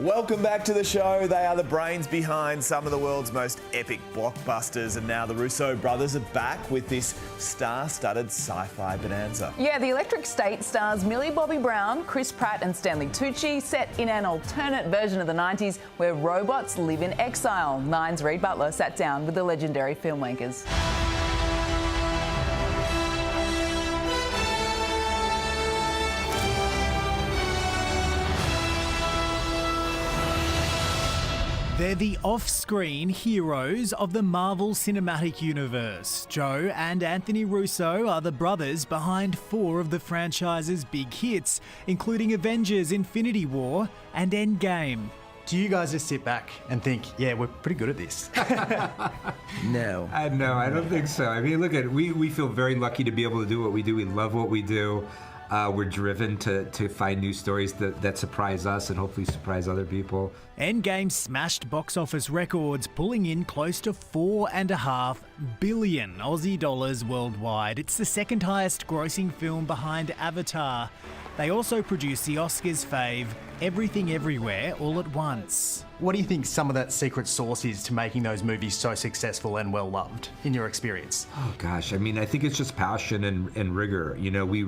Welcome back to the show. They are the brains behind some of the world's most epic blockbusters, and now the Russo Brothers are back with this star-studded sci-fi bonanza. Yeah, The Electric State stars Millie Bobby Brown, Chris Pratt and Stanley Tucci, set in an alternate version of the 90s where robots live in exile. Nine's Reed Butler sat down with the legendary filmmakers. They're the off-screen heroes of the Marvel Cinematic Universe. Joe and Anthony Russo are the brothers behind 4 of the franchise's big hits, including Avengers: Infinity War and Endgame. Do you guys just sit back and think, yeah, we're pretty good at this? No. No, I don't think so. I mean, look we feel very lucky to be able to do what we do. We love what we do. We're driven to find new stories that surprise us and hopefully surprise other people. Endgame smashed box office records, pulling in close to $4.5 billion Aussie dollars worldwide. It's the second highest grossing film behind Avatar. They also produced the Oscars fave, Everything Everywhere All at Once. What do you think some of that secret sauce is to making those movies so successful and well-loved, in your experience? Oh gosh, I mean, I think it's just passion and rigor. You know, we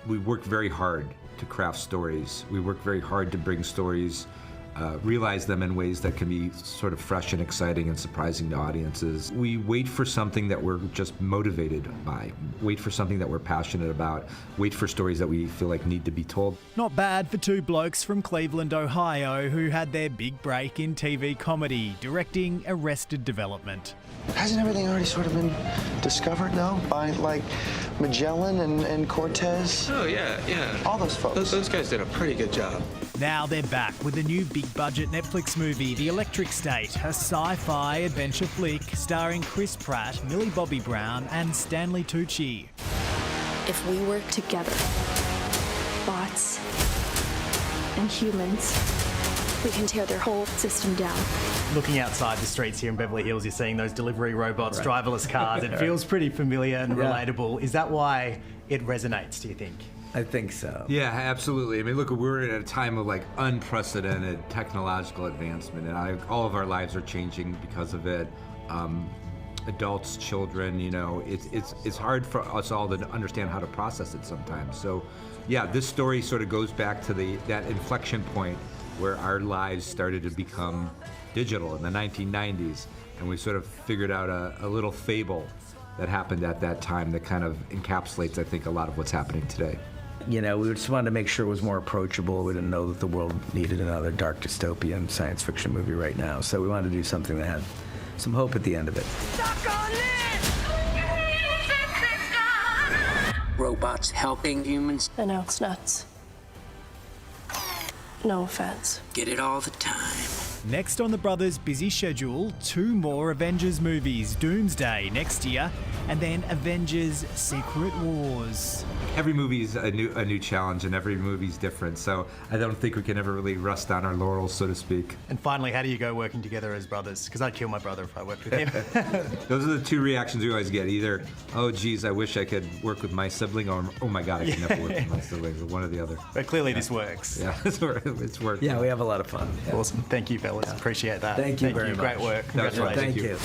work very hard to craft stories. We work very hard to bring stories, realize them in ways that can be sort of fresh and exciting and surprising to audiences. We wait for something that we're just motivated by, wait for something that we're passionate about, wait for stories that we feel like need to be told. Not bad for 2 blokes from Cleveland, Ohio, who had their big break in TV comedy, directing Arrested Development. Hasn't everything already sort of been discovered, though, by, like, Magellan and Cortez? Oh, yeah. All those folks. Those guys did a pretty good job. Now they're back with a new big-budget Netflix movie, The Electric State, a sci-fi adventure flick starring Chris Pratt, Millie Bobby Brown and Stanley Tucci. If we work together, bots and humans, we can tear their whole system down. Looking outside the streets here in Beverly Hills, you're seeing those delivery robots, driverless cars. It feels pretty familiar and relatable. Is that why it resonates, do you think? I think so. Yeah, absolutely. I mean, look, we're at a time of like unprecedented technological advancement, and all of our lives are changing because of it. Adults, children, you know, it's hard for us all to understand how to process it sometimes. So, yeah, this story sort of goes back to that inflection point where our lives started to become digital in the 1990s, and we sort of figured out a little fable that happened at that time that kind of encapsulates, I think, a lot of what's happening today. You know, we just wanted to make sure it was more approachable. We didn't know that the world needed another dark dystopian science fiction movie right now, so we wanted to do something that had some hope at the end of it. Robots helping humans. I know, it's nuts. No offense. Get it all the time. Next on the brothers' busy schedule, 2 more Avengers movies, Doomsday next year, and then Avengers: Secret Wars. Every movie's a new challenge, and every movie's different, so I don't think we can ever really rest on our laurels, so to speak. And finally, how do you go working together as brothers? Because I'd kill my brother if I worked with him. Those are the 2 reactions we always get. Either, oh geez, I wish I could work with my sibling, or oh my god, I can never work with my sibling, or one or the other. But clearly this works. Yeah, it's working. Yeah, we have a lot of fun. Yeah. Awesome. Thank you, fellas. Yeah. Appreciate that. Thank you very much. Great work. That's right. Congratulations. Thank you.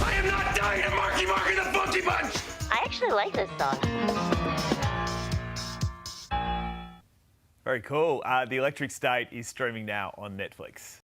I am not dying to Marky Mark and the Funky Bunch! I actually like this song. Very cool. The Electric State is streaming now on Netflix.